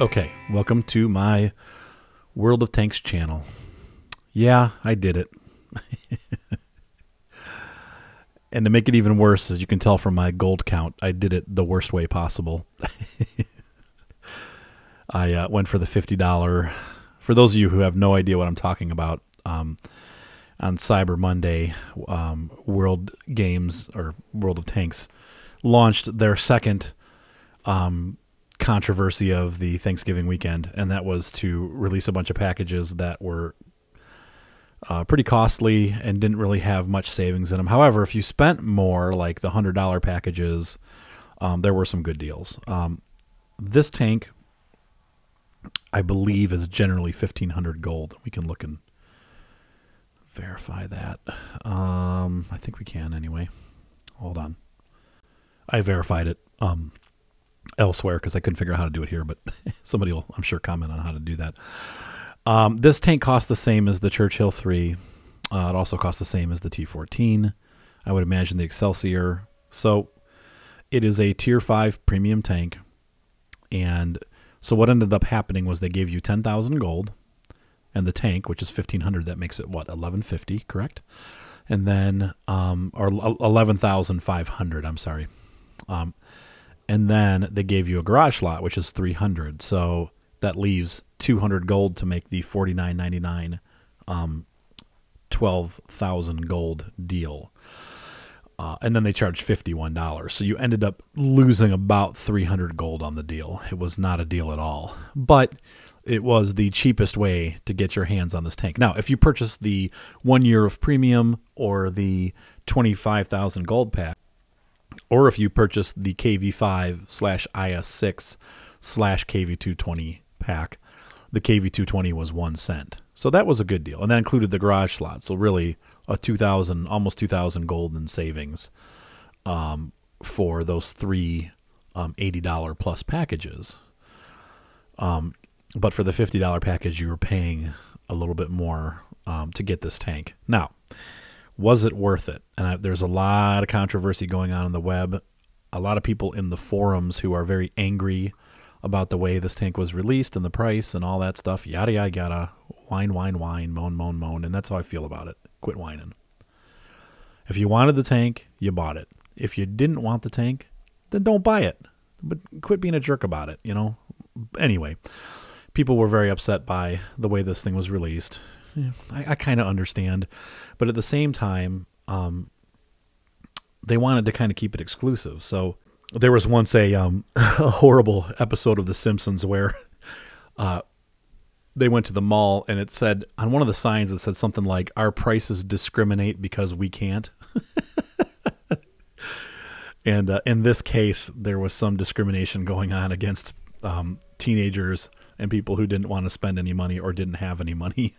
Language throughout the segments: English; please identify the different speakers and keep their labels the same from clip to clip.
Speaker 1: Okay, welcome to my World of Tanks channel. Yeah, I did it. And to make it even worse, as you can tell from my gold count, I did it the worst way possible. I went for the $50. For those of you who have no idea what I'm talking about, on Cyber Monday, World Games, or World of Tanks, launched their second controversy of the Thanksgiving weekend, and that was to release a bunch of packages that were pretty costly and didn't really have much savings in them. However, if you spent more, like the $100 packages, there were some good deals. This tank, I believe, is generally 1,500 gold. We can look and verify that. I think we can anyway. Hold on. I verified it elsewhere because I couldn't figure out how to do it here, but somebody will, I'm sure, comment on how to do that. This tank costs the same as the Churchill 3. It also costs the same as the T14. I would imagine the Excelsior. So it is a Tier 5 premium tank. And so what ended up happening was they gave you 10,000 gold. And the tank, which is 1,500, that makes it, what, 1,150, correct? And then, or 11,500, I'm sorry. And then they gave you a garage slot, which is 300. So that leaves 200 gold to make the $49.99 12,000 gold deal. And then they charged $51. So you ended up losing about 300 gold on the deal. It was not a deal at all. But it was the cheapest way to get your hands on this tank. Now, if you purchase the 1 year of premium or the 25,000 gold pack, or if you purchase the KV5/IS6/KV220 pack, the KV220 was 1 cent. So that was a good deal. And that included the garage slot. So really a 2,000, almost 2,000 gold in savings for those three $80 plus packages. But for the $50 package, you were paying a little bit more to get this tank. Now, was it worth it? And there's a lot of controversy going on the web. A lot of people in the forums who are very angry about the way this tank was released and the price and all that stuff. Yada, yada, yada. Whine, whine, whine. Moan, moan, moan. And that's how I feel about it. Quit whining. If you wanted the tank, you bought it. If you didn't want the tank, then don't buy it. But quit being a jerk about it, you know? Anyway, people were very upset by the way this thing was released. I kind of understand. But at the same time, they wanted to kind of keep it exclusive. So there was once a horrible episode of The Simpsons where they went to the mall and it said, on one of the signs, it said something like, "Our prices discriminate because we can't." And in this case, there was some discrimination going on against teenagers and people who didn't want to spend any money or didn't have any money.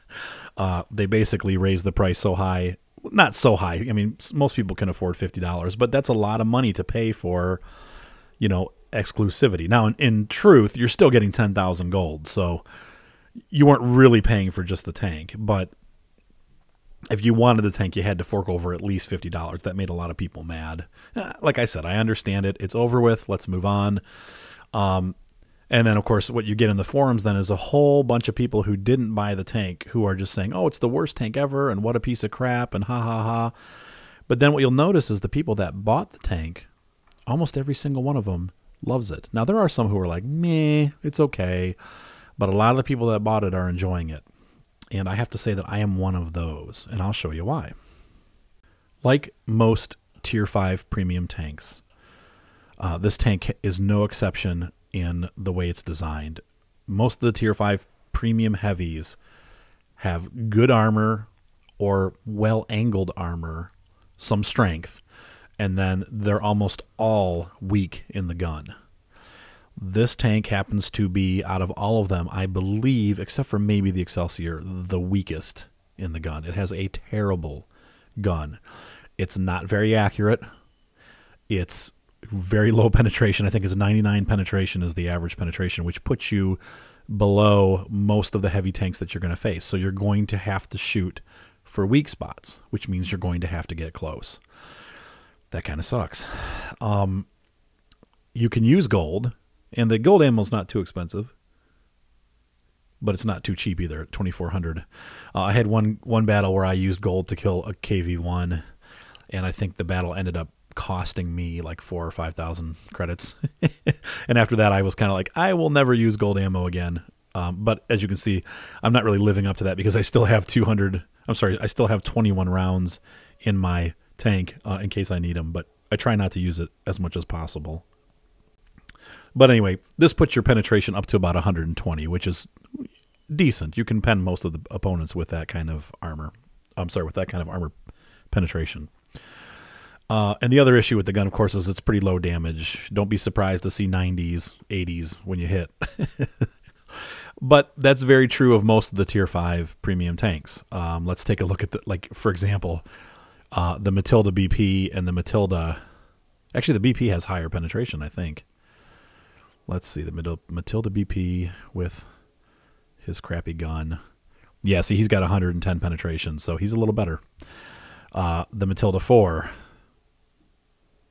Speaker 1: They basically raised the price so high. Not so high. I mean, most people can afford $50, but that's a lot of money to pay for, you know, exclusivity. Now, in truth, you're still getting 10,000 gold, so you weren't really paying for just the tank. But if you wanted the tank, you had to fork over at least $50. That made a lot of people mad. Like I said, I understand it. It's over with. Let's move on. And then, of course, what you get in the forums then is a whole bunch of people who didn't buy the tank who are just saying, "Oh, it's the worst tank ever, and what a piece of crap, and ha, ha, ha." But then what you'll notice is the people that bought the tank, almost every single one of them loves it. Now, there are some who are like, meh, it's okay. But a lot of the people that bought it are enjoying it. And I have to say that I am one of those, and I'll show you why. Like most Tier 5 premium tanks, this tank is no exception in the way it's designed. Most of the Tier 5 premium heavies have good armor or well-angled armor, some strength, and then they're almost all weak in the gun. This tank happens to be, out of all of them, I believe, except for maybe the Excelsior, the weakest in the gun. It has a terrible gun. It's not very accurate. It's very low penetration. I think it's 99 penetration is the average penetration, which puts you below most of the heavy tanks that you're going to face. So you're going to have to shoot for weak spots, which means you're going to have to get close. That kind of sucks. You can use gold, and the gold ammo is not too expensive. but it's not too cheap either at 2,400. I had one battle where I used gold to kill a KV-1, and I think the battle ended up costing me like 4,000 or 5,000 credits. And after that, I was kind of like, I will never use gold ammo again. But as you can see, I'm not really living up to that because I still have 21 rounds in my tank in case I need them, but I try not to use it as much as possible. But anyway, this puts your penetration up to about 120, which is decent. You can pen most of the opponents with that kind of armor. With that kind of armor penetration. And the other issue with the gun, of course, is it's pretty low damage. Don't be surprised to see 90s, 80s when you hit. But that's very true of most of the Tier 5 premium tanks. Let's take a look at for example, the Matilda BP and the Matilda. Actually, the BP has higher penetration, I think. Let's see, the Matilda BP with his crappy gun. Yeah, see, he's got 110 penetration, so he's a little better. The Matilda 4,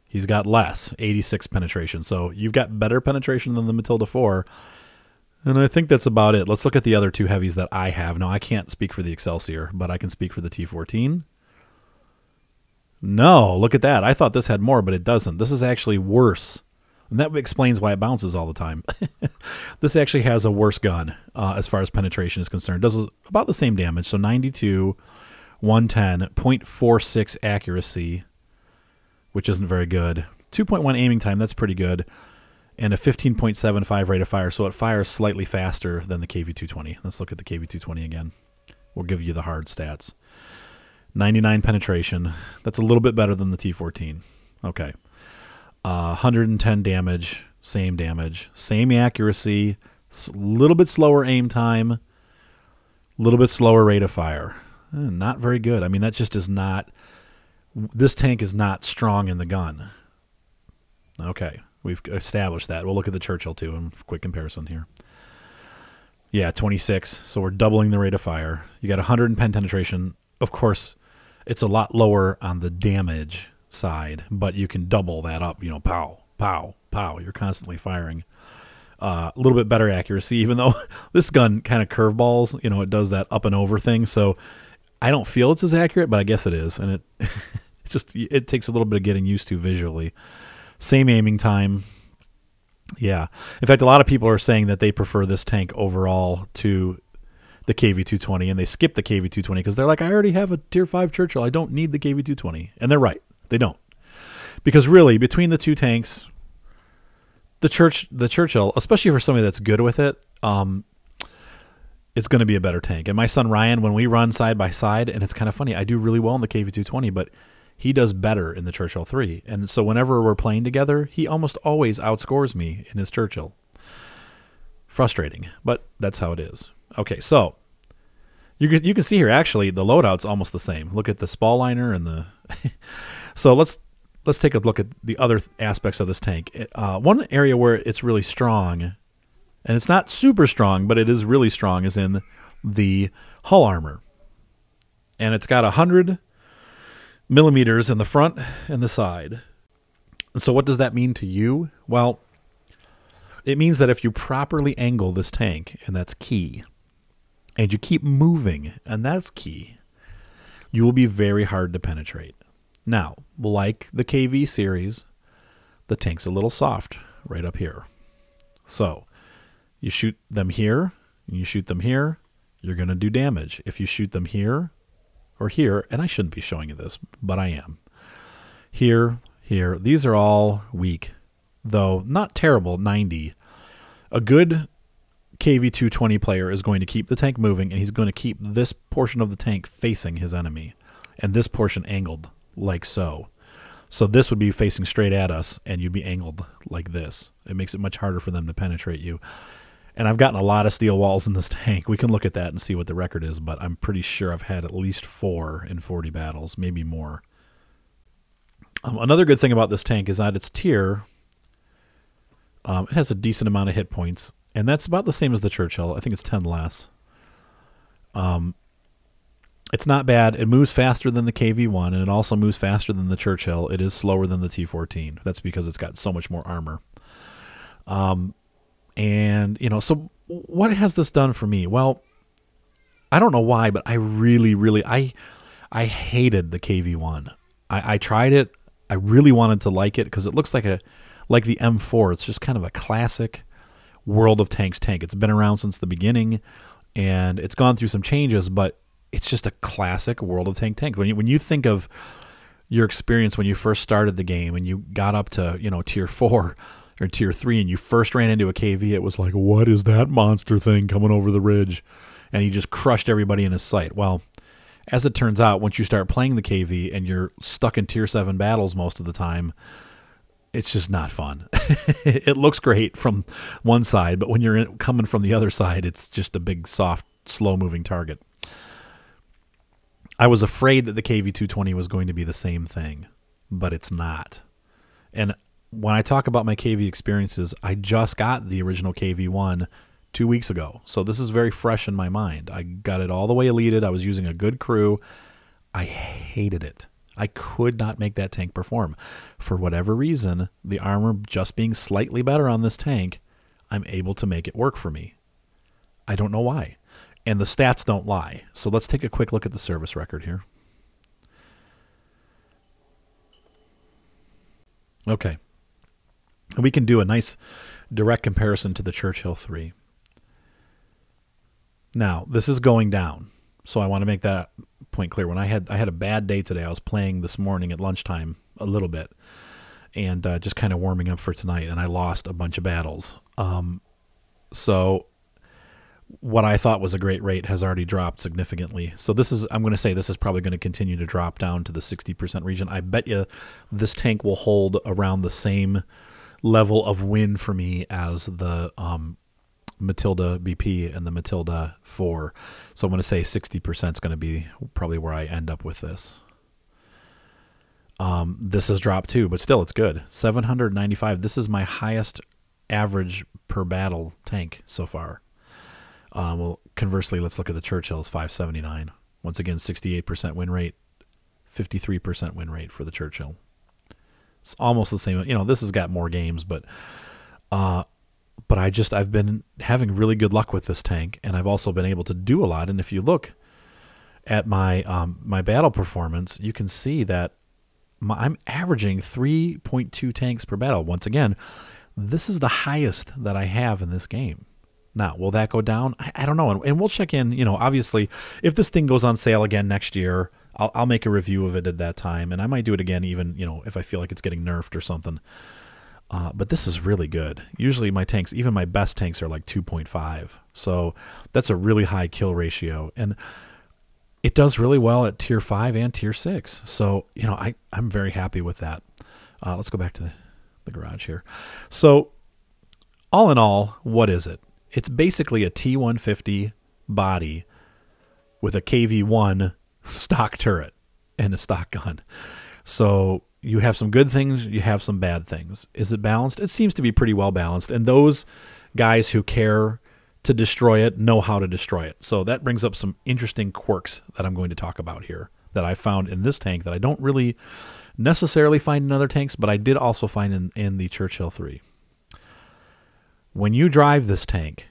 Speaker 1: he's got less, 86 penetration. So you've got better penetration than the Matilda 4, and I think that's about it. Let's look at the other two heavies that I have. Now, I can't speak for the Excelsior, but I can speak for the T14. No, look at that. I thought this had more, but it doesn't. This is actually worse. And that explains why it bounces all the time. This actually has a worse gun as far as penetration is concerned. It does about the same damage. So 92, 110, 0.46 accuracy, which isn't very good. 2.1 aiming time, that's pretty good. And a 15.75 rate of fire, so it fires slightly faster than the KV-220. Let's look at the KV-220 again. We'll give you the hard stats. 99 penetration. That's a little bit better than the T14. Okay. 110 damage, same accuracy, a little bit slower aim time, a little bit slower rate of fire. Not very good. I mean, that just is not, this tank is not strong in the gun. Okay, we've established that. We'll look at the Churchill too in quick comparison here. Yeah, 26, so we're doubling the rate of fire. You got 110 penetration. Of course, it's a lot lower on the damage side, but you can double that up, pow, pow, pow. You're constantly firing. A little bit better accuracy, even though this gun kind of curveballs, it does that up and over thing. So I don't feel it's as accurate, but I guess it is. And it takes a little bit of getting used to visually. Same aiming time. Yeah. In fact, a lot of people are saying that they prefer this tank overall to the KV-220, and they skip the KV-220 because they're like, I already have a Tier 5 Churchill. I don't need the KV-220. And they're right. They don't. Because really, between the two tanks, the Churchill, especially for somebody that's good with it, it's going to be a better tank. And my son Ryan, when we run side by side, and it's kind of funny, I do really well in the KV-220, but he does better in the Churchill 3. And so whenever we're playing together, he almost always outscores me in his Churchill. Frustrating, but that's how it is. Okay, so you can see here, actually, the loadout's almost the same. Look at the spall liner and the... So let's take a look at the other aspects of this tank. One area where it's really strong, and it's not super strong, but it is really strong, is in the hull armor. And it's got 100 millimeters in the front and the side. And so what does that mean to you? Well, it means that if you properly angle this tank, and that's key, and you keep moving, and that's key, you will be very hard to penetrate. Now, like the KV series, the tank's a little soft right up here. So you shoot them here, and you shoot them here, you're going to do damage. If you shoot them here or here, and I shouldn't be showing you this, but I am. Here, here, these are all weak, though not terrible, 90. A good KV-220 player is going to keep the tank moving, and he's going to keep this portion of the tank facing his enemy, and this portion angled like so. So this would be facing straight at us, and you'd be angled like this. It makes it much harder for them to penetrate you. And I've gotten a lot of steel walls in this tank. We can look at that and see what the record is, but I'm pretty sure I've had at least 4 in 40 battles, maybe more. Another good thing about this tank is that its tier, it has a decent amount of hit points, and that's about the same as the Churchill. I think it's 10 less. It's not bad. It moves faster than the KV-1, and it also moves faster than the Churchill. It is slower than the T14. That's because it's got so much more armor. And, so what has this done for me? Well, I don't know why, but I really, I hated the KV-1. I tried it. I really wanted to like it because it looks like the M4. It's just kind of a classic World of Tanks tank. It's been around since the beginning, and it's gone through some changes, but it's just a classic World of Tank. When you think of your experience when you first started the game and you got up to, tier 4 or tier 3 and you first ran into a KV, it was like, what is that monster thing coming over the ridge? And he just crushed everybody in his sight. Well, as it turns out, once you start playing the KV and you're stuck in tier 7 battles most of the time, it's just not fun. It looks great from one side, but when you're coming from the other side, it's just a big, soft, slow-moving target. I was afraid that the KV-220 was going to be the same thing, but it's not. And when I talk about my KV experiences, I just got the original KV-1 2 weeks ago. So this is very fresh in my mind. I got it all the way elited. I was using a good crew. I hated it. I could not make that tank perform. For whatever reason, the armor just being slightly better on this tank, I'm able to make it work for me. I don't know why. And the stats don't lie. So let's take a quick look at the service record here. Okay. And we can do a nice direct comparison to the Churchill 3. Now, this is going down. So I want to make that point clear. When I had a bad day today, I was playing this morning at lunchtime a little bit and just kind of warming up for tonight, and I lost a bunch of battles. So what I thought was a great rate has already dropped significantly. So I'm going to say this is probably going to continue to drop down to the 60% region. I bet you this tank will hold around the same level of win for me as the Matilda BP and the Matilda 4. So I'm going to say 60% is going to be probably where I end up with this. This has dropped too, but still it's good. 795. This is my highest average per battle tank so far. Well, conversely, let's look at the Churchill's 579. Once again, 68% win rate, 53% win rate for the Churchill. It's almost the same. This has got more games, but I've been having really good luck with this tank, and I've also been able to do a lot. And if you look at my my battle performance, you can see that I'm averaging 3.2 tanks per battle. Once again, this is the highest that I have in this game. Now, will that go down? I don't know. And we'll check in, obviously, if this thing goes on sale again next year, I'll make a review of it at that time. And I might do it again even, if I feel like it's getting nerfed or something. But this is really good. Usually my tanks, even my best tanks, are like 2.5. So that's a really high kill ratio. And it does really well at tier 5 and tier 6. So, I'm very happy with that. Let's go back to the garage here. So all in all, what is it? It's basically a T-150 body with a KV-1 stock turret and a stock gun. So you have some good things, you have some bad things. Is it balanced? It seems to be pretty well balanced. And those guys who care to destroy it know how to destroy it. So that brings up some interesting quirks that I'm going to talk about here that I found in this tank that I don't really necessarily find in other tanks, but I did also find in the Churchill 3. When you drive this tank,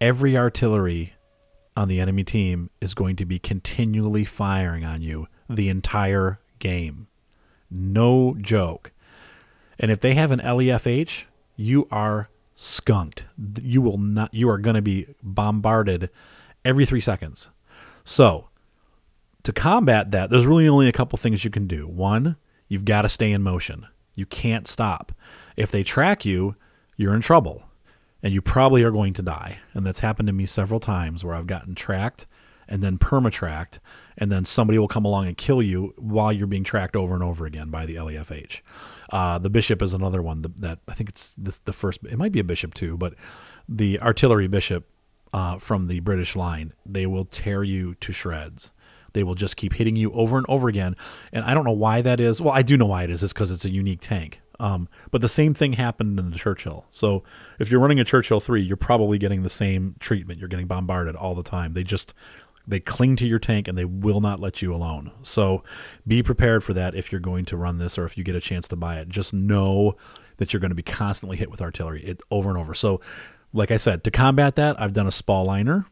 Speaker 1: every artillery on the enemy team is going to be continually firing on you the entire game. No joke. And if they have an LEFH, you are skunked. You are going to be bombarded every 3 seconds. So to combat that, there's really only a couple things you can do. One, you've got to stay in motion. You can't stop. If they track you, you're in trouble. And you probably are going to die. And that's happened to me several times where I've gotten tracked and then perma-tracked, and then somebody will come along and kill you while you're being tracked over and over again by the LEFH. The Bishop is another one that I think it's the first. It might be a Bishop too, but the artillery Bishop from the British line, they will tear you to shreds. They will just keep hitting you over and over again. And I don't know why that is. Well, I do know why it is. It's because it's a unique tank. But the same thing happened in the Churchill. So if you're running a Churchill 3, you're probably getting the same treatment. You're getting bombarded all the time. They cling to your tank and they will not let you alone. So be prepared for that if you're going to run this or if you get a chance to buy it. Just know that you're going to be constantly hit with artillery over and over. So like I said, to combat that, I've done a spall liner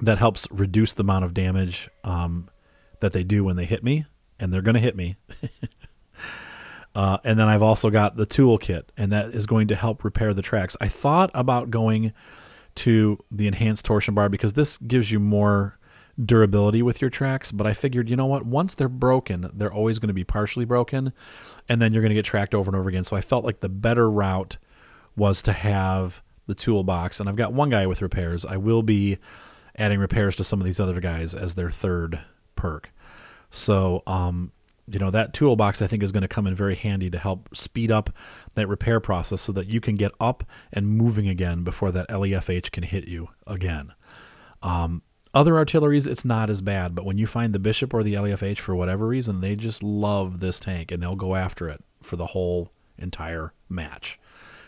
Speaker 1: that helps reduce the amount of damage that they do when they hit me, and they're going to hit me. And then I've also got the tool kit, and that is going to help repair the tracks. I thought about going to the enhanced torsion bar because this gives you more durability with your tracks, but I figured, you know what, once they're broken, they're always going to be partially broken, and then you're going to get tracked over and over again. So I felt like the better route was to have the toolbox, and I've got one guy with repairs. I will be adding repairs to some of these other guys as their third perk. So, you know, that toolbox I think is going to come in very handy to help speed up that repair process so that you can get up and moving again before that LEFH can hit you again. Other artilleries, it's not as bad, but when you find the Bishop or the LEFH for whatever reason, they just love this tank, and they'll go after it for the whole entire match.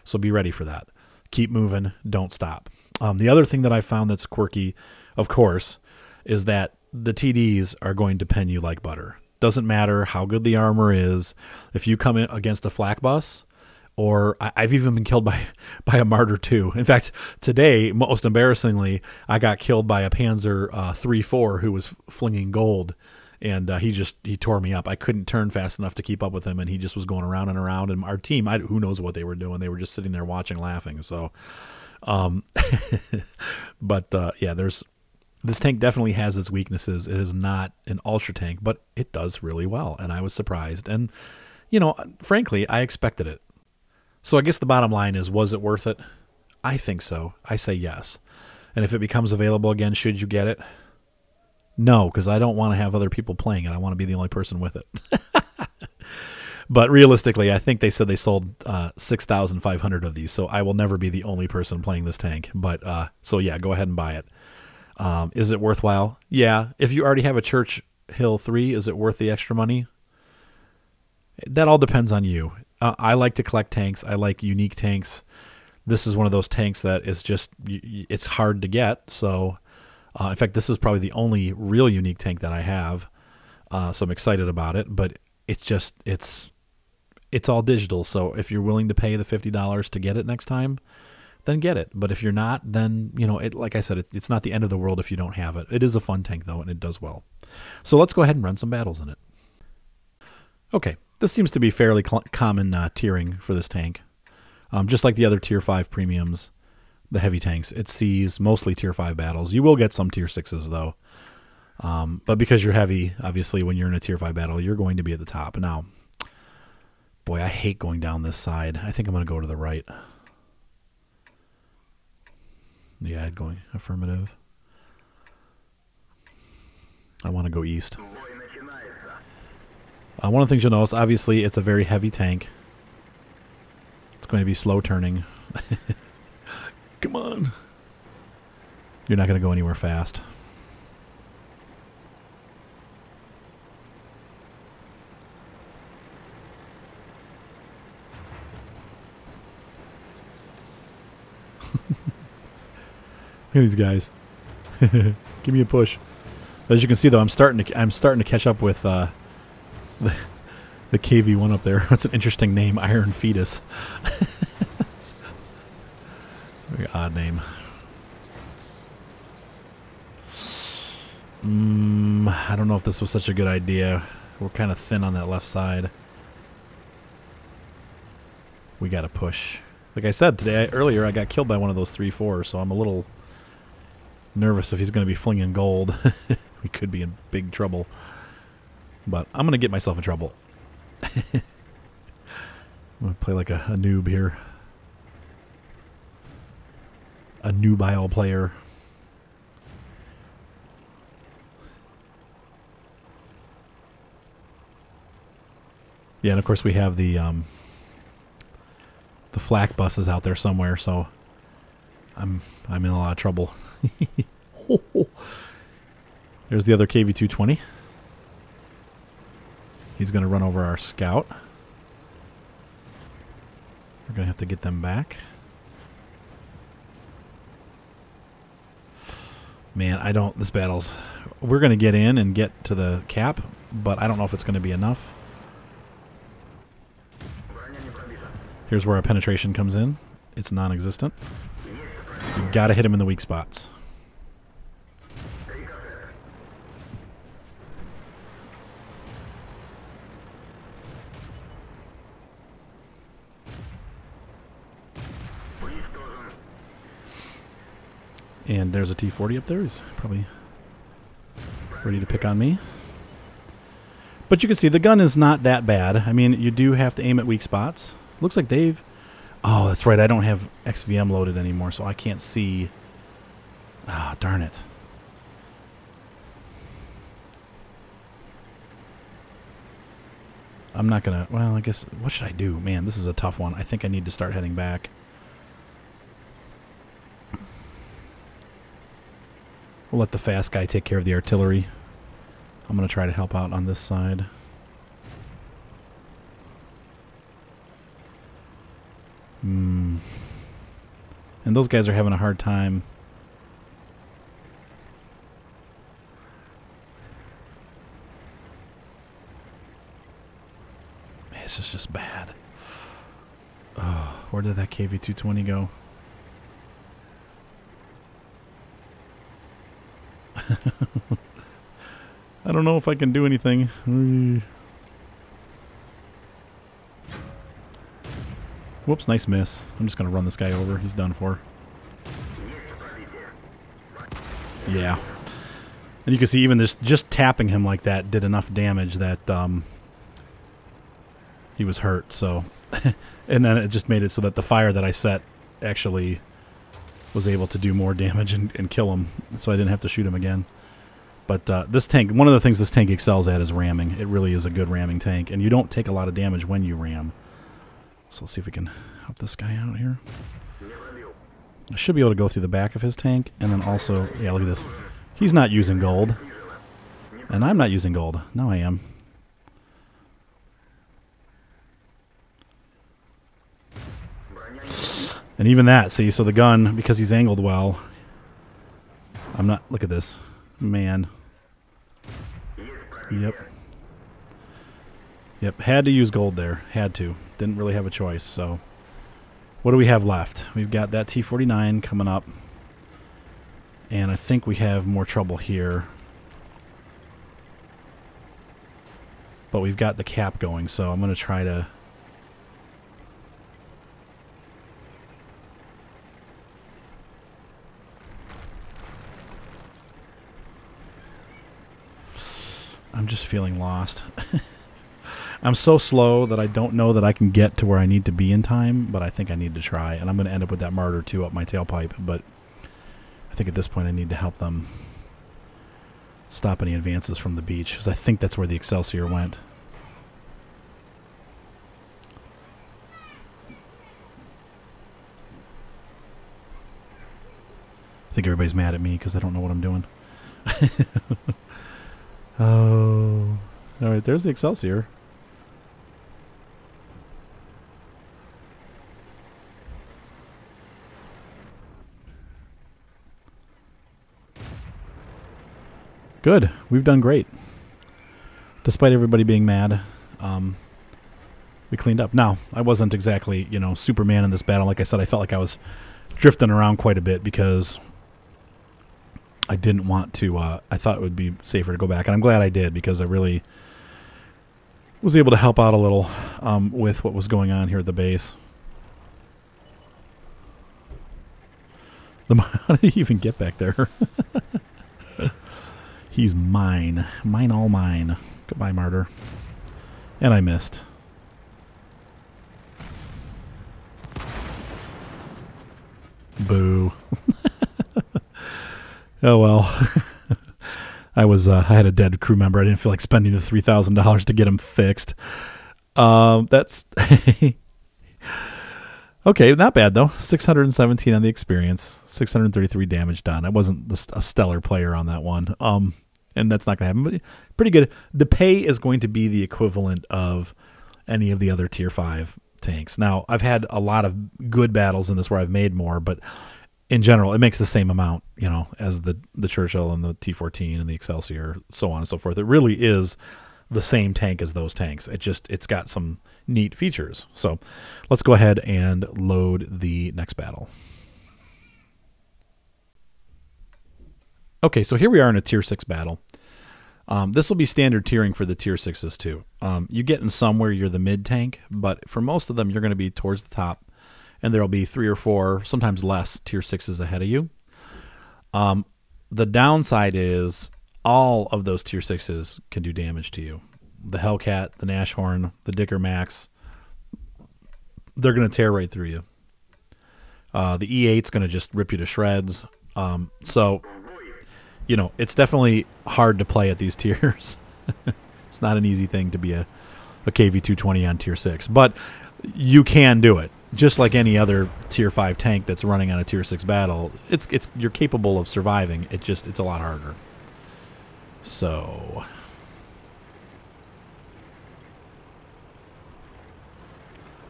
Speaker 1: So be ready for that. Keep moving. Don't stop. The other thing that I found that's quirky, of course, is that the TDs are going to pen you like butter. Doesn't matter how good the armor is. If you come in against a flak bus, or I've even been killed by a Martyr too. In fact, today, most embarrassingly, I got killed by a Panzer 3-4 who was flinging gold, and he tore me up. I couldn't turn fast enough to keep up with him, and he just was going around and around. And our team, who knows what they were doing? They were just sitting there watching, laughing. So, but yeah, this tank definitely has its weaknesses. It is not an ultra tank, but it does really well, and I was surprised. And, you know, frankly, I expected it. So I guess the bottom line is, was it worth it? I think so. I say yes. And if it becomes available again, should you get it? No, because I don't want to have other people playing it. I want to be the only person with it. But realistically, I think they said they sold 6,500 of these, so I will never be the only person playing this tank. But so yeah, go ahead and buy it. Is it worthwhile? Yeah. If you already have a Churchill 3, is it worth the extra money? That all depends on you. I like to collect tanks. I like unique tanks. This is one of those tanks that is just, it's hard to get. So, in fact, this is probably the only real unique tank that I have. So I'm excited about it, but it's just, it's all digital. So if you're willing to pay the $50 to get it next time, then get it. But if you're not, then, you know, like I said, it's not the end of the world if you don't have it. It is a fun tank though, and it does well. So let's go ahead and run some battles in it. Okay. This seems to be fairly common tiering for this tank. Just like the other Tier 5 premiums, the heavy tanks, it sees mostly Tier 5 battles. You will get some Tier 6s, though. But because you're heavy, obviously, when you're in a Tier 5 battle, you're going to be at the top. Now, boy, I hate going down this side. I think I'm going to go to the right. Yeah, going affirmative. I want to go east. One of the things you'll notice, obviously, it's a very heavy tank. It's going to be slow turning. Come on. You're not going to go anywhere fast. Look at these guys. Give me a push. As you can see, though, I'm starting to catch up with the KV1 up there. That's an interesting name, Iron Fetus. It's a very odd name. I don't know if this was such a good idea. We're kind of thin on that left side. We got to push. Like I said earlier, I got killed by one of those 3-4s, so I'm a little nervous if he's going to be flinging gold. We could be in big trouble. But I'm going to get myself in trouble. I'm going to play like a noob here. A nubile player. Yeah, and of course we have the flak buses out there somewhere, so I'm in a lot of trouble. There's the other KV-220. He's going to run over our scout. We're going to have to get them back. Man, this battle's... We're going to get in and get to the cap, but I don't know if it's going to be enough. Here's where our penetration comes in. It's non-existent. You got to hit him in the weak spots. And there's a T-40 up there. He's probably ready to pick on me. But you can see the gun is not that bad. I mean, you do have to aim at weak spots. Looks like they've... Oh, that's right. I don't have XVM loaded anymore, so I can't see... Ah, darn it. I'm not going to... Well, I guess... What should I do? Man, this is a tough one. I think I need to start heading back. We'll let the fast guy take care of the artillery. I'm going to try to help out on this side. And those guys are having a hard time. Man, this is just bad. Oh, where did that KV-220 go? I don't know if I can do anything. Whoops, nice miss. I'm just going to run this guy over. He's done for. Yeah. And you can see even this, just tapping him like that did enough damage that he was hurt. So, and then it just made it so that the fire that I set actually was able to do more damage and kill him. So I didn't have to shoot him again. But this tank, one of the things this tank excels at is ramming. It really is a good ramming tank. And you don't take a lot of damage when you ram. So let's see if we can help this guy out here. I should be able to go through the back of his tank. And then also, yeah, look at this. He's not using gold. And I'm not using gold. Now I am. And even that, see, so the gun, because he's angled well, I'm not, look at this. Man. Yep. Yep, had to use gold there. Had to. Didn't really have a choice, so. What do we have left? We've got that T-49 coming up. And I think we have more trouble here. But we've got the cap going, so I'm going to try to... I'm just feeling lost. I'm so slow that I don't know that I can get to where I need to be in time, but I think I need to try. And I'm going to end up with that Martyr 2 up my tailpipe, but I think at this point I need to help them stop any advances from the beach, because I think that's where the Excelsior went. I think everybody's mad at me because I don't know what I'm doing. Oh, all right, there's the Excelsior. Good. We've done great. Despite everybody being mad, we cleaned up. Now, I wasn't exactly, you know, Superman in this battle. Like I said, I felt like I was drifting around quite a bit because I didn't want to, I thought it would be safer to go back. And I'm glad I did, because I really was able to help out a little with what was going on here at the base. How did he even get back there? He's mine. Mine, all mine. Goodbye, Martyr. And I missed. Boo. Oh well. I had a dead crew member. I didn't feel like spending the $3,000 to get him fixed. That's okay. Not bad though. 617 on the experience. 633 damage done. I wasn't a stellar player on that one. And that's not going to happen. But pretty good. The pay is going to be the equivalent of any of the other tier 5 tanks. Now, I've had a lot of good battles in this where I've made more, but in general, it makes the same amount, you know, as the Churchill and the T-14 and the Excelsior, so on and so forth. It really is the same tank as those tanks. It's got some neat features. So let's go ahead and load the next battle. Okay, so here we are in a tier 6 battle. This will be standard tiering for the tier 6s too. You get in some where you're the mid tank, but for most of them you're going to be towards the top, and there'll be 3 or 4, sometimes less, tier 6s ahead of you. The downside is all of those tier 6s can do damage to you. The Hellcat, the Nashorn, the Dicker Max, they're going to tear right through you. The E8's going to just rip you to shreds. So, you know, it's definitely hard to play at these tiers. It's not an easy thing to be a KV-220 on tier 6, but you can do it. Just like any other tier 5 tank that's running on a tier 6 battle, you're capable of surviving. It's a lot harder. So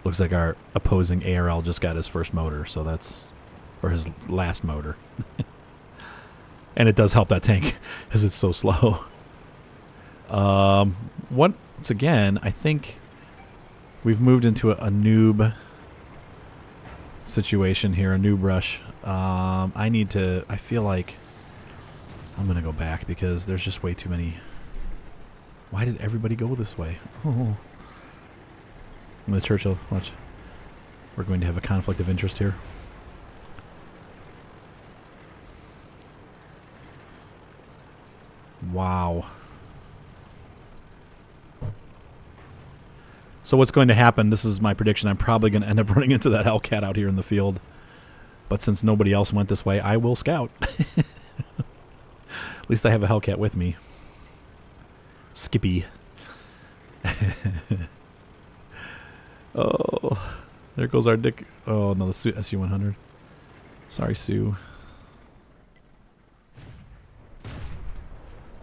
Speaker 1: looks like our opposing ARL just got his first motor, so that's, or his last motor. And it does help that tank as it's so slow. Once again, I think we've moved into a noob situation here, a noob rush. I feel like I'm going to go back because there's just way too many. Why did everybody go this way? Oh. The Churchill, watch. We're going to have a conflict of interest here. Wow. So what's going to happen, this is my prediction, I'm probably going to end up running into that Hellcat out here in the field. But since nobody else went this way, I will scout. At least I have a Hellcat with me. Skippy. Oh, there goes our Dick. Oh, no, the SU-100. Sorry, Sue.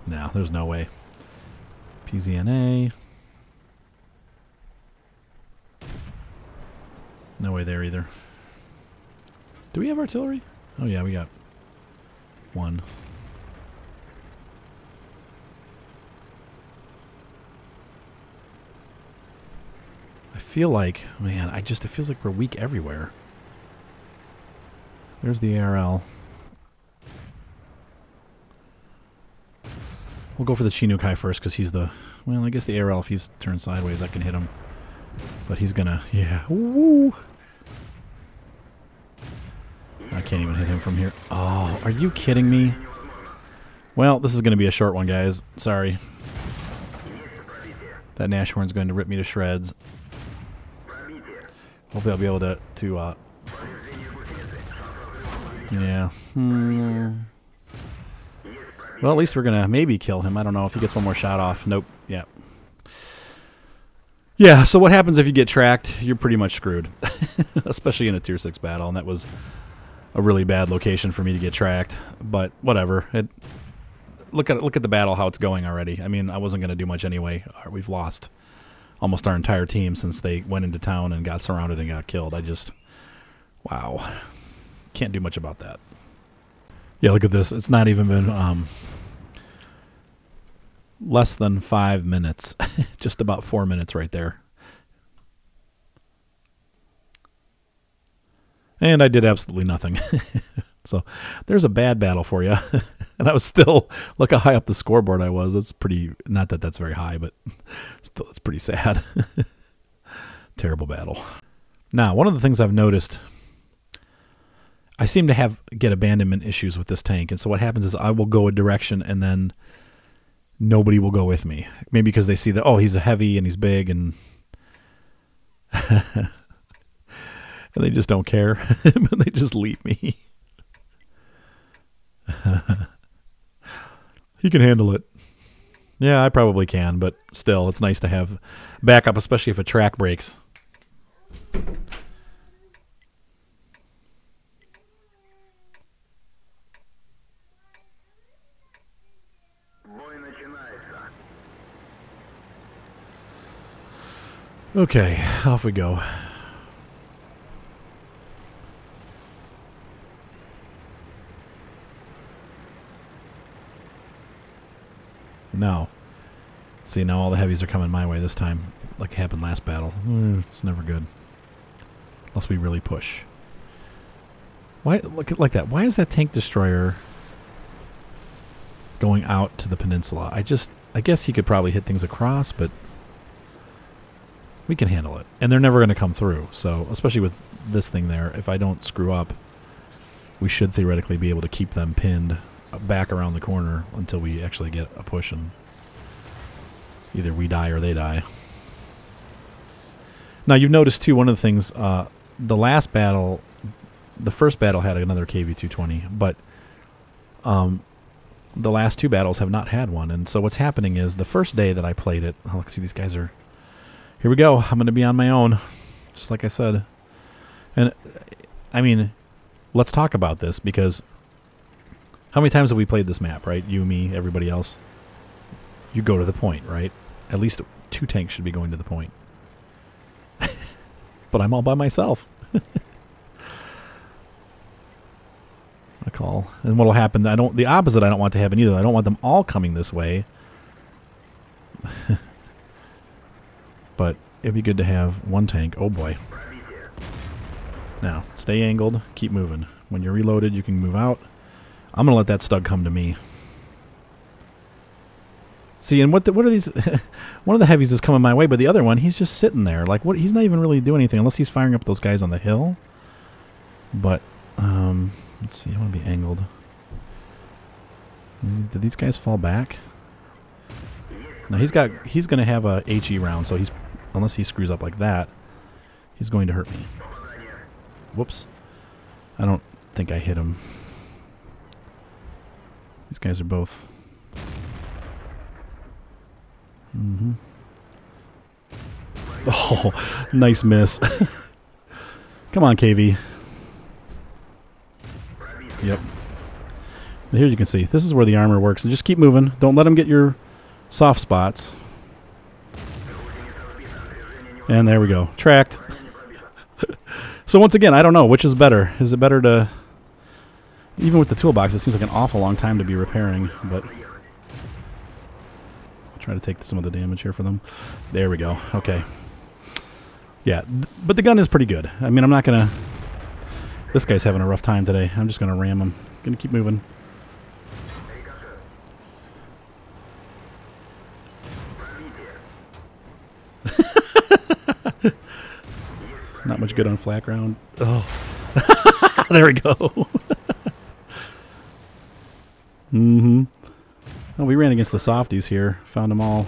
Speaker 1: No, there's no way. PZNA. No way there either. Do we have artillery? Oh yeah, we got one. I feel like, man, it feels like we're weak everywhere. There's the ARL. We'll go for the Chinook high first because he's the, well, I guess the ARL, if he's turned sideways, I can hit him. But he's gonna, yeah, woo! I can't even hit him from here. Oh, are you kidding me? Well, this is going to be a short one, guys. Sorry. That Nashorn's going to rip me to shreds. Hopefully I'll be able to yeah. Well, at least we're going to maybe kill him. I don't know if he gets one more shot off. Nope. Yeah. Yeah, so what happens if you get tracked? You're pretty much screwed. Especially in a tier 6 battle, and that was a really bad location for me to get tracked, but whatever. Look at the battle, how it's going already. I mean, I wasn't going to do much anyway. We've lost almost our entire team since they went into town and got surrounded and got killed. Wow. Can't do much about that. Yeah, look at this. It's not even been less than 5 minutes. Just about 4 minutes right there. And I did absolutely nothing. So there's a bad battle for you. And I was still, look how high up the scoreboard I was. That's pretty, not that that's very high, but still it's pretty sad. Terrible battle. Now, one of the things I've noticed, I seem to get abandonment issues with this tank. And so what happens is I will go a direction and then nobody will go with me. Maybe because they see that, oh, he's a heavy and he's big and... and they just don't care. They just leave me. He can handle it. Yeah, I probably can, but still, it's nice to have backup, especially if a track breaks. Okay, off we go. No. See, now all the heavies are coming my way this time, like happened last battle. It's never good. Unless we really push. Why look at like that? Why is that tank destroyer going out to the peninsula. I guess he could probably hit things across, but we can handle it. And they're never going to come through. So, especially with this thing there, if I don't screw up, we should theoretically be able to keep them pinned back around the corner until we actually get a push and either we die or they die. Now, you've noticed, too, one of the things, the last battle, the first battle had another KV-220, but the last two battles have not had one. And so what's happening is the first day that I played it, oh, let's see, these guys are, here we go. I'm going to be on my own, just like I said. And, I mean, let's talk about this, because how many times have we played this map, right? You, me, everybody else. You go to the point, right? At least 2 tanks should be going to the point. But I'm all by myself. I call. And what'll happen, the opposite I don't want to happen either. I don't want them all coming this way. But it'd be good to have one tank. Oh boy. Now, stay angled, keep moving. When you're reloaded, you can move out. I'm going to let that stug come to me. See, and what are these? One of the heavies is coming my way, but the other one, he's just sitting there. Like, what? He's not even really doing anything unless he's firing up those guys on the hill. But, let's see, I want to be angled. Did these guys fall back? Now, he's going to have a HE round, so unless he screws up like that, he's going to hurt me. Whoops. I don't think I hit him. These guys are both... Mm-hmm. Oh, nice miss. Come on, KV. Yep. Here you can see. This is where the armor works. And just keep moving. Don't let them get your soft spots. And there we go. Tracked. So once again, I don't know. Which is better? Is it better to... Even with the toolbox, it seems like an awful long time to be repairing, but... Try to take some of the damage here for them. There we go. Okay. Yeah, but the gun is pretty good. I mean, I'm not going to... This guy's having a rough time today. I'm just going to ram him. Going to keep moving. Not much good on flat ground. Oh. There we go. Mm-hmm. Oh, we ran against the softies here. Found them all.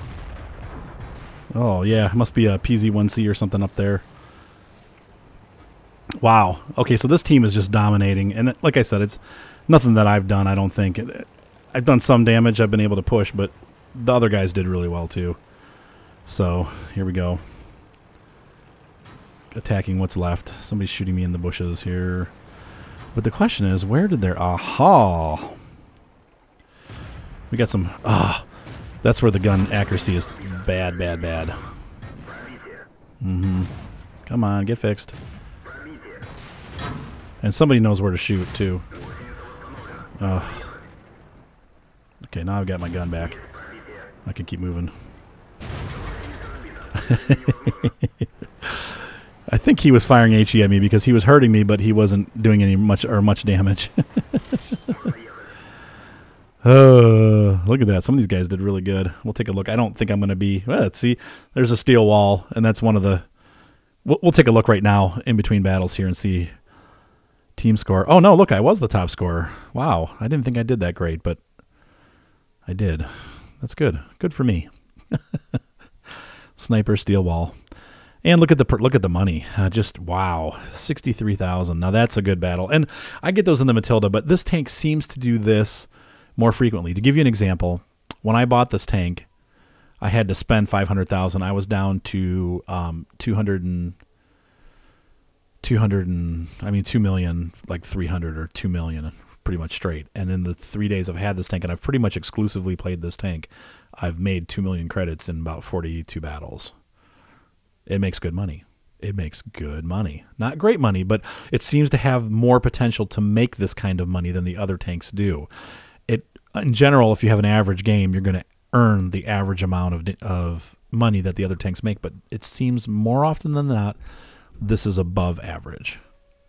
Speaker 1: Oh, yeah. Must be a PZ-1C or something up there. Wow. Okay, so this team is just dominating. And like I said, it's nothing that I've done, I don't think. I've done some damage. I've been able to push, but the other guys did really well, too. So, here we go. Attacking what's left. Somebody's shooting me in the bushes here. But the question is, where did their... Aha! We got some... that's where the gun accuracy is bad, bad, bad. Mm-hmm. Come on, get fixed. And somebody knows where to shoot, too. Okay, now I've got my gun back. I can keep moving. I think he was firing HE at me because he was hurting me, but he wasn't doing any much damage. Look at that. Some of these guys did really good. We'll take a look. I don't think I'm going to be... Well, let's see. There's a steel wall, and that's one of the... We'll take a look right now in between battles here and see team score. Oh, no, look, I was the top scorer. Wow. I didn't think I did that great, but I did. That's good. Good for me. Sniper, steel wall. And look at the money. Just, wow. 63,000. Now, that's a good battle. And I get those in the Matilda, but this tank seems to do this more frequently. To give you an example, when I bought this tank, I had to spend 500,000. I was down to 2 million, like 300 or 2 million, pretty much straight. And in the 3 days I've had this tank, and I've pretty much exclusively played this tank, I've made 2 million credits in about 42 battles. It makes good money. It makes good money. Not great money, but it seems to have more potential to make this kind of money than the other tanks do. In general, if you have an average game, you're going to earn the average amount of money that the other tanks make, but it seems more often than not, this is above average.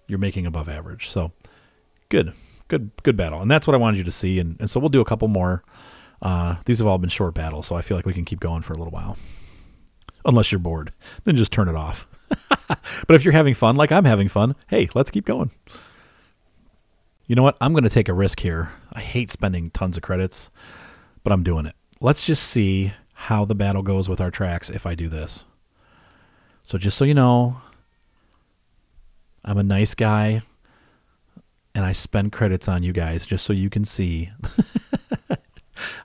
Speaker 1: You're making above average. So good battle. And that's what I wanted you to see. And so we'll do a couple more. These have all been short battles, so I feel like we can keep going for a little while. Unless you're bored, then just turn it off. But if you're having fun, like I'm having fun, hey, let's keep going. You know what? I'm going to take a risk here. I hate spending tons of credits, but I'm doing it. Let's just see how the battle goes with our tracks if I do this. So just so you know, I'm a nice guy, and I spend credits on you guys just so you can see.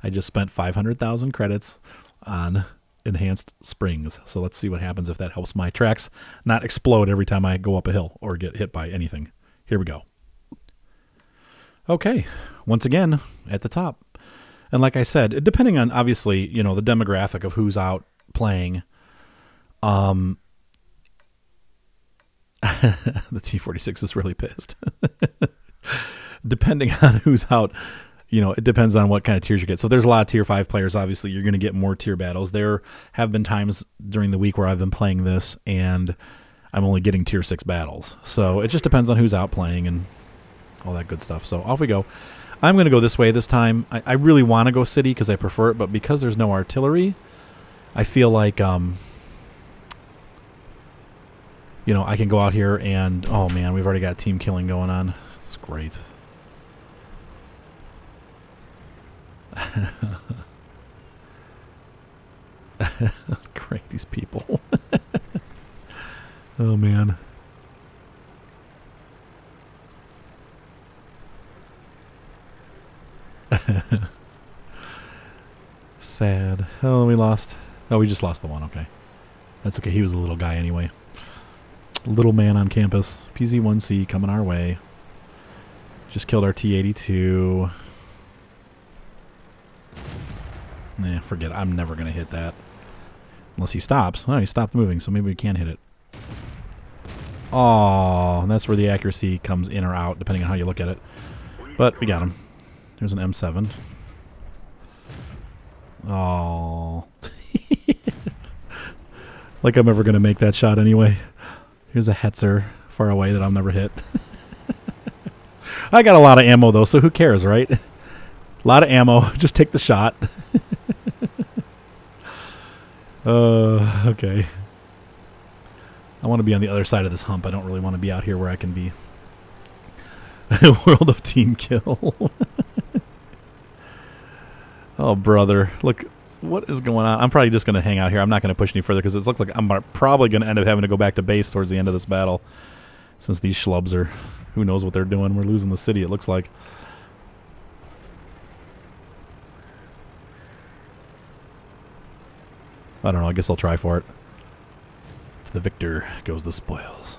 Speaker 1: I just spent 500,000 credits on enhanced springs. So let's see what happens if that helps my tracks not explode every time I go up a hill or get hit by anything. Here we go. Okay, once again, at the top. And like I said, depending on, obviously, you know, the demographic of who's out playing, the T-46 is really pissed. Depending on who's out, you know, it depends on what kind of tiers you get. So there's a lot of tier 5 players. Obviously, you're going to get more tier battles. There have been times during the week where I've been playing this, and I'm only getting tier 6 battles. So it just depends on who's out playing and all that good stuff. So off we go. I'm going to go this way this time. I really want to go city because I prefer it, but because there's no artillery, I feel like, you know, I can go out here and, oh man, we've already got team killing going on. It's great. Great, these people. Oh man. Sad. Oh, we lost. Oh, we just lost the one. Okay. That's okay. He was a little guy anyway. Little man on campus. PZ1C coming our way. Just killed our T-82. Nah, forget it. I'm never going to hit that. Unless he stops. Oh, he stopped moving, so maybe we can hit it. Oh, that's where the accuracy comes in or out, depending on how you look at it. But we got him. There's an M7. Oh. Like I'm ever going to make that shot anyway. Here's a Hetzer far away that I'll never hit. I got a lot of ammo, though, so who cares, right? A lot of ammo. Just take the shot. Okay. I want to be on the other side of this hump. I don't really want to be out here where I can be. World of Team Kill. Oh, brother. Look, what is going on? I'm probably just going to hang out here. I'm not going to push any further because it looks like I'm probably going to end up having to go back to base towards the end of this battle. Since these schlubs are... Who knows what they're doing. We're losing the city, it looks like. I don't know. I guess I'll try for it. To the victor goes the spoils.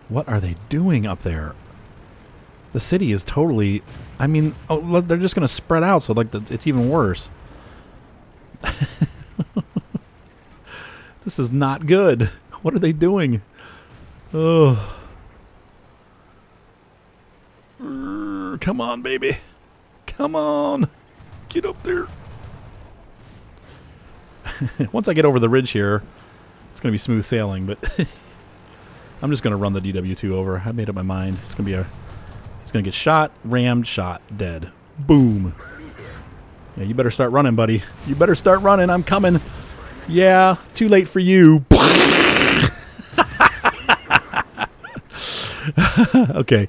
Speaker 1: What are they doing up there? The city is totally... I mean, oh, they're just going to spread out, so like it's even worse. This is not good. What are they doing? Oh. Come on, baby. Come on. Get up there. Once I get over the ridge here, it's going to be smooth sailing, but I'm just going to run the DW2 over. I made up my mind. It's going to be a... He's going to get shot, rammed, shot, dead. Boom. Yeah, you better start running, buddy. You better start running. I'm coming. Yeah, too late for you. Okay,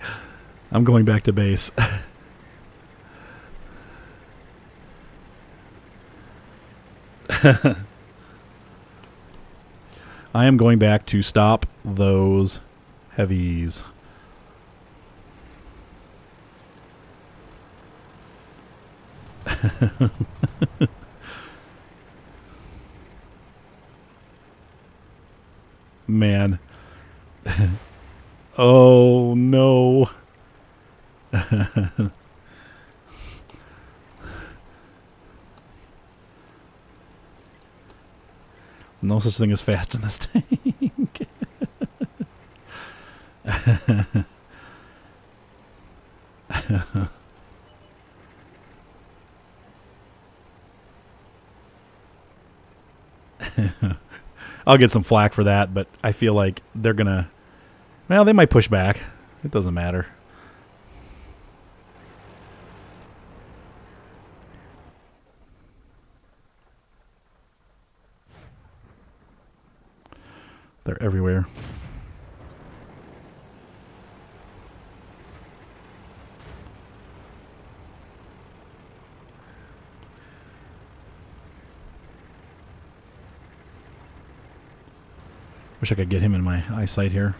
Speaker 1: I'm going back to base. I am going back to stop those heavies. Man. Oh, no. No such thing as fast in this tank. I'll get some flack for that, but I feel like they're gonna Well, they might push back. It doesn't matter. They're everywhere. Wish I could get him in my eyesight here.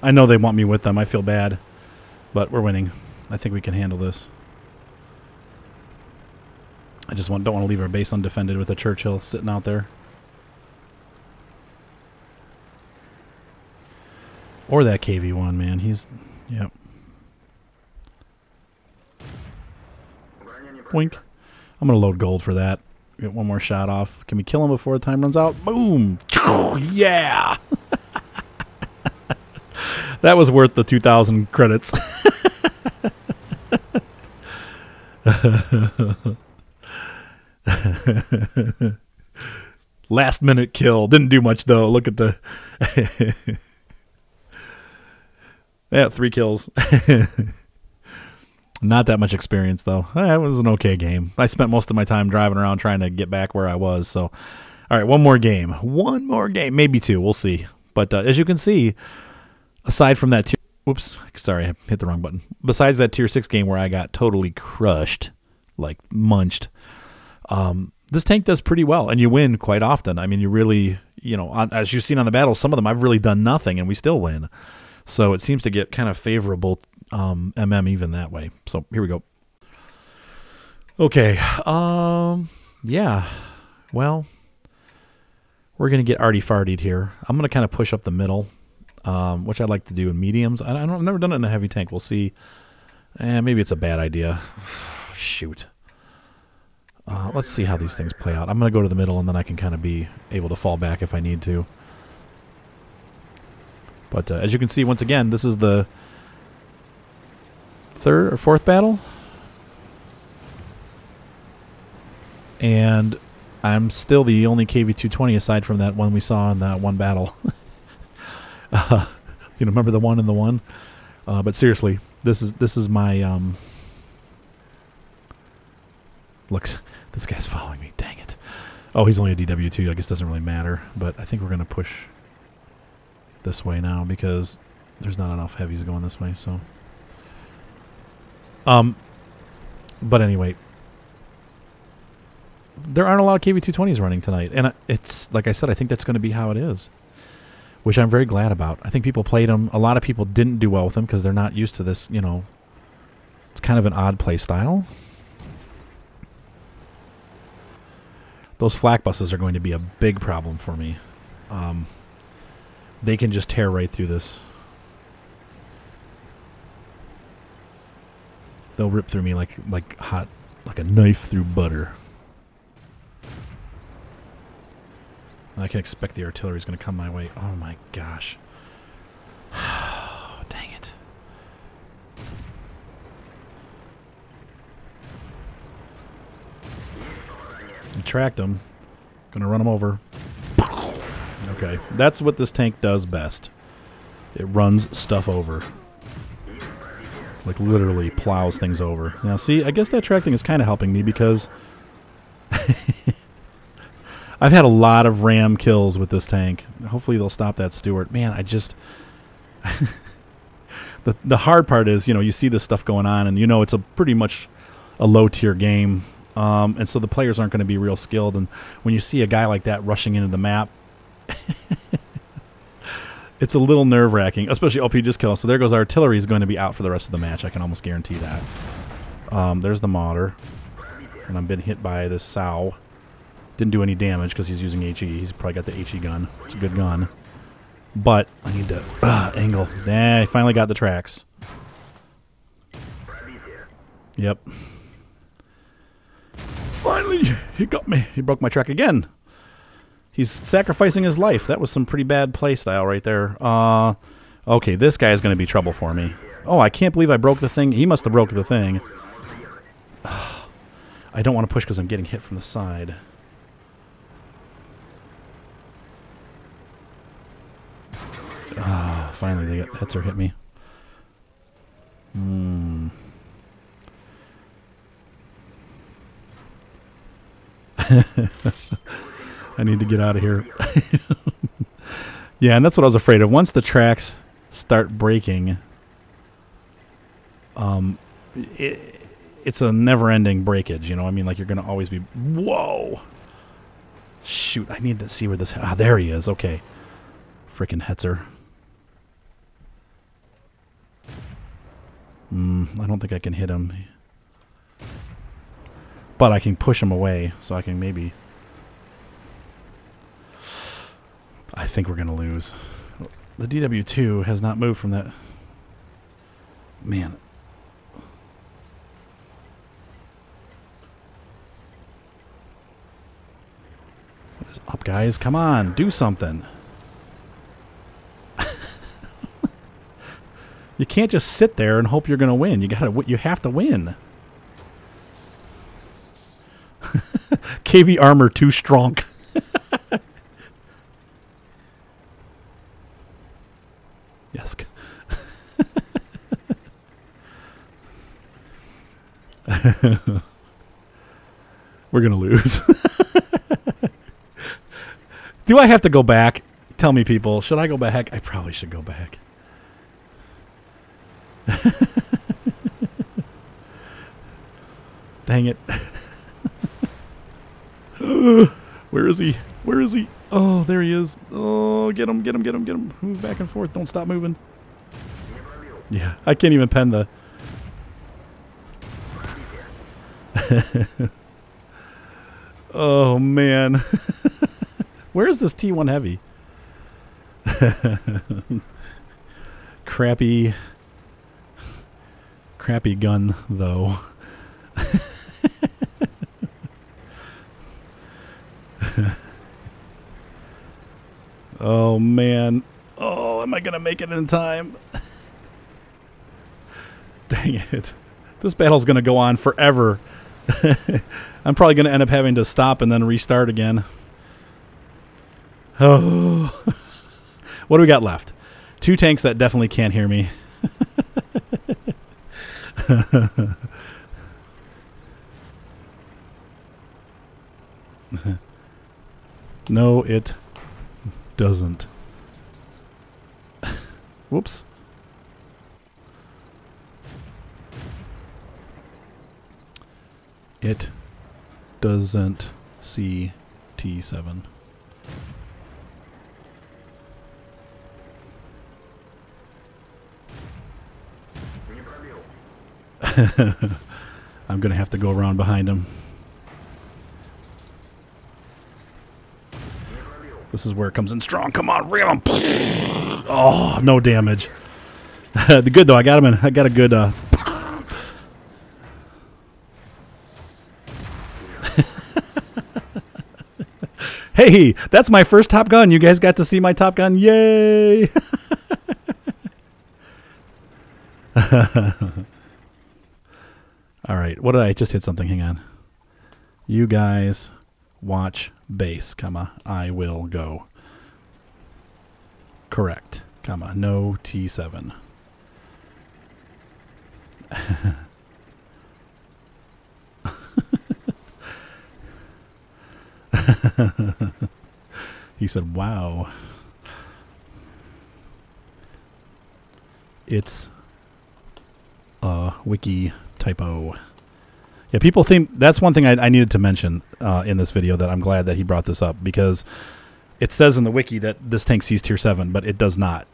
Speaker 1: I know they want me with them. I feel bad. But we're winning. I think we can handle this. I just don't want to leave our base undefended with a Churchill sitting out there. Or that KV-1, man. He's... Yep. Wink. I'm going to load gold for that. Get one more shot off. Can we kill him before the time runs out? Boom! Yeah! That was worth the 2,000 credits. Last minute kill. Didn't do much though. Look at the... Yeah, 3 kills. Not that much experience though. It was an okay game. I spent most of my time driving around trying to get back where I was. So, all right, one more game. One more game. Maybe 2. We'll see. But as you can see, aside from that tier... Whoops. Sorry, I hit the wrong button. Besides that tier 6 game where I got totally crushed, like munched, this tank does pretty well, and you win quite often. I mean, you really, you know, as you've seen on the battles, some of them I've really done nothing, and we still win. So it seems to get kind of favorable MM even that way. So here we go. Okay. Yeah. Well, we're going to get arty-fartied here. I'm going to kind of push up the middle, which I like to do in mediums. I've never done it in a heavy tank. We'll see. Maybe it's a bad idea. Shoot. Let's see how these things play out. I'm going to go to the middle, and then I can kind of be able to fall back if I need to. But as you can see, once again, this is the 3rd or 4th battle. And I'm still the only KV-220 aside from that one we saw in that one battle. You remember the one and the one? But seriously, this is my... Look, this guy's following me. Dang it. Oh, he's only a DW2. I guess it doesn't really matter. But I think we're going to push this way now because there's not enough heavies going this way. So, but anyway, there aren't a lot of KV-220s running tonight. And it's, like I said, I think that's going to be how it is, which I'm very glad about. I think people played them. A lot of people didn't do well with them because they're not used to this, you know. It's kind of an odd play style. Those flak buses are going to be a big problem for me. They can just tear right through this. They'll rip through me like hot, like a knife through butter. I can expect the artillery is going to come my way. Oh my gosh. Dang it. I tracked him. Gonna run him over. Okay, that's what this tank does best. It runs stuff over. Like literally plows things over. Now see, I guess that track thing is kind of helping me because I've had a lot of ram kills with this tank. Hopefully they'll stop that Stuart. Man, I just... the hard part is, you know, you see this stuff going on and you know it's a pretty much a low tier game. And so the players aren't going to be real skilled. And when you see a guy like that rushing into the map, it's a little nerve-wracking, especially LP just kill. So there goes artillery is going to be out for the rest of the match. I can almost guarantee that. There's the Marder. And I'm been hit by this Sow. Didn't do any damage because he's using HE. He's probably got the HE gun. It's a good gun. But I need to angle. I finally got the tracks. Yep. Finally, he got me. He broke my track again. He's sacrificing his life. That was some pretty bad play style right there. Okay, this guy is going to be trouble for me. Oh, I can't believe I broke the thing. He must have broke the thing. I don't want to push because I'm getting hit from the side. Finally, the Hetzer hit me. I need to get out of here. Yeah, and that's what I was afraid of. Once the tracks start breaking, it's a never-ending breakage. You know, I mean, like you're going to always be. Whoa! Shoot, I need to see where this. Ah, there he is. Okay, frickin' Hetzer. I don't think I can hit him. But I can push him away, so I can maybe... I think we're going to lose. The DW2 has not moved from that... Man. What is up, guys? Come on, do something. You can't just sit there and hope you're going to win. You have to win. KV armor too strong. Yes. We're going to lose. Do I have to go back? Tell me, people. Should I go back? I probably should go back. Dang it. Where is he? Where is he? Oh, there he is. Oh, get him, get him, get him, get him. Move back and forth. Don't stop moving. Yeah, I can't even pen the... Oh, man. Where is this T1 Heavy? Crappy gun, though. Oh, man. Oh, am I going to make it in time? Dang it. This battle's going to go on forever. I'm probably going to end up having to stop and then restart again. Oh. What do we got left? 2 tanks that definitely can't hear me. No, it doesn't. Whoops. It doesn't see T7. I'm going to have to go around behind him. This is where it comes in strong. Come on, ram him. Oh, no damage. The good though, I got him in. I got a good Hey, that's my first Top Gun. You guys got to see my Top Gun. Yay. All right, what did I just hit something? Hang on. You guys watch base, comma, I will go. Correct, comma, no T7. He said, wow. It's a wiki typo. Yeah, people think that's one thing I needed to mention in this video, that I'm glad that he brought this up, because it says in the wiki that this tank sees tier 7, but it does not.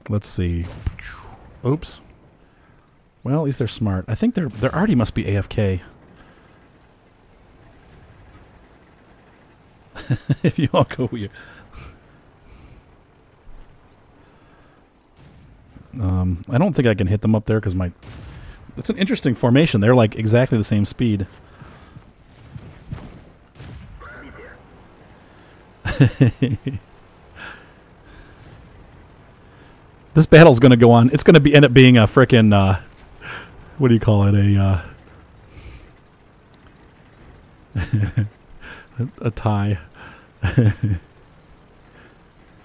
Speaker 1: Let's see. Oops. Well, at least they're smart. I think they're already must be AFK. If you all go here. I don't think I can hit them up there because my... It's an interesting formation. They're like exactly the same speed. This battle's going to go on. It's going to end up being a frickin' what do you call it? A tie. I'm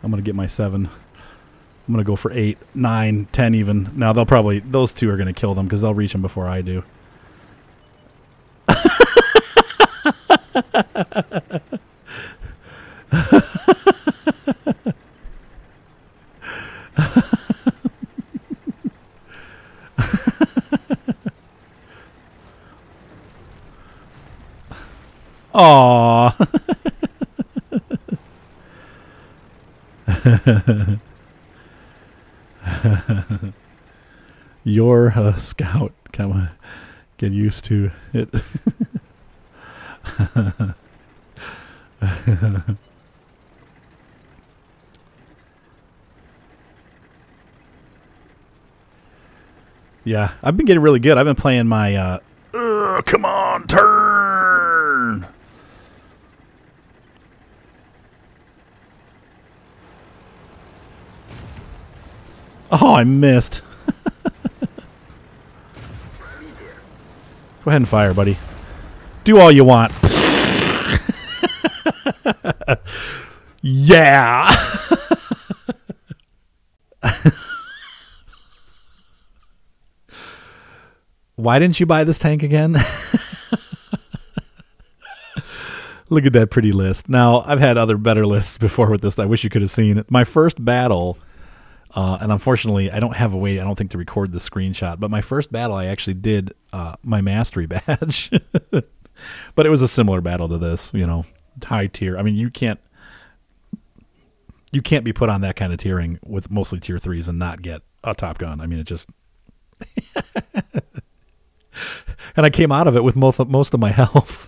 Speaker 1: going to get my 7. I'm going to go for 8, 9, 10 even. Now they'll probably... Those two are going to kill them because they'll reach them before I do. Aww. You're a scout. Come on. Get used to it. Yeah, I've been getting really good. I've been playing my come on, turn. Oh, I missed. Go ahead and fire, buddy. Do all you want. Yeah. Why didn't you buy this tank again? Look at that pretty list. Now, I've had other better lists before with this. I wish you could have seen it. My first battle, and unfortunately, I don't have a way, I don't think, to record the screenshot, but my first battle, I actually did my mastery badge. But it was a similar battle to this, you know, high tier. I mean, you can't be put on that kind of tiering with mostly tier 3s and not get a Top Gun. I mean, it just... And I came out of it with most of my health.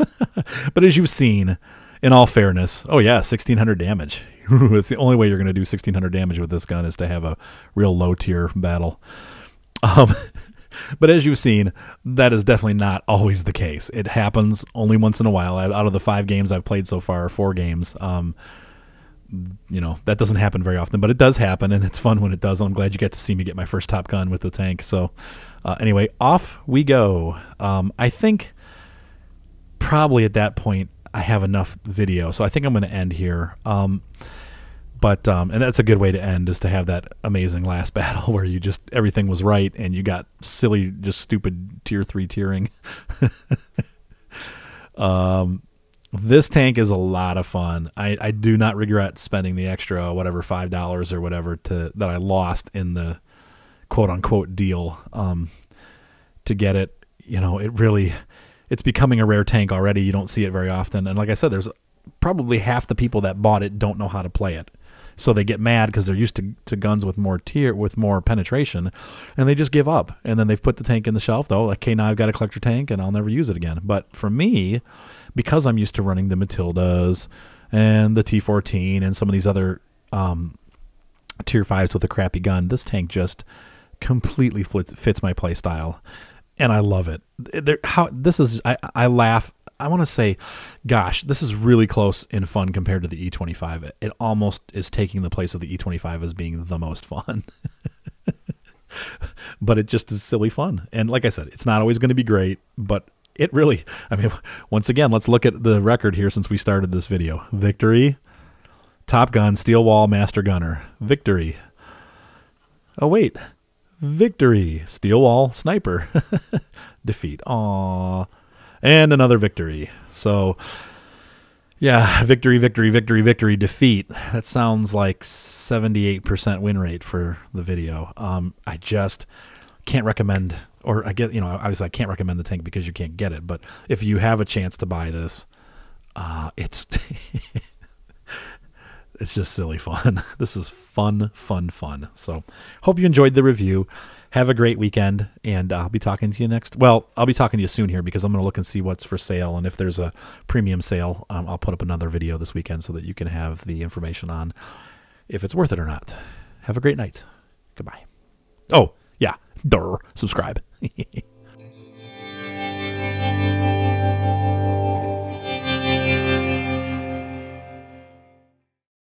Speaker 1: But as you've seen, in all fairness, oh yeah, 1,600 damage. It's the only way you're going to do 1,600 damage with this gun is to have a real low tier battle. But as you've seen, that is definitely not always the case. It happens only once in a while. Out of the 5 games I've played so far, 4 games, you know, that doesn't happen very often, but it does happen, and it's fun when it does. I'm glad you get to see me get my first Top Gun with the tank. So anyway, off we go. I think probably at that point I have enough video, so I think I'm going to end here. And that's a good way to end, is to have that amazing last battle where you just, everything was right and you got silly, just stupid tier 3 tiering. This tank is a lot of fun. I do not regret spending the extra, whatever, $5 or whatever that I lost in the quote unquote deal to get it. You know, it's becoming a rare tank already. You don't see it very often. And like I said, there's probably half the people that bought it don't know how to play it. So they get mad because they're used to guns with more penetration, and they just give up. And then they've put the tank in the shelf, though. Like, okay, now I've got a collector tank, and I'll never use it again. But for me, because I'm used to running the Matildas and the T14 and some of these other tier 5s with a crappy gun, this tank just completely fits my play style, and I love it. I laugh. I want to say, gosh, this is really close in fun compared to the E25. It almost is taking the place of the E25 as being the most fun. But it just is silly fun. And like I said, it's not always going to be great, but it really, I mean, once again, let's look at the record here since we started this video. Victory, Top Gun, Steel Wall, Master Gunner. Victory. Oh, wait. Victory, Steel Wall, Sniper. Defeat. Aww. And another victory. So, yeah, victory, victory, victory, victory, defeat. That sounds like 78% win rate for the video. I just can't recommend, or I get, you know, obviously I can't recommend the tank because you can't get it. But if you have a chance to buy this, it's it's just silly fun. This is fun, fun, fun. So, hope you enjoyed the review. Have a great weekend, and I'll be talking to you next. Well, I'll be talking to you soon here because I'm going to look and see what's for sale, and if there's a premium sale, I'll put up another video this weekend so that you can have the information on if it's worth it or not. Have a great night. Goodbye. Oh, Durr. Subscribe.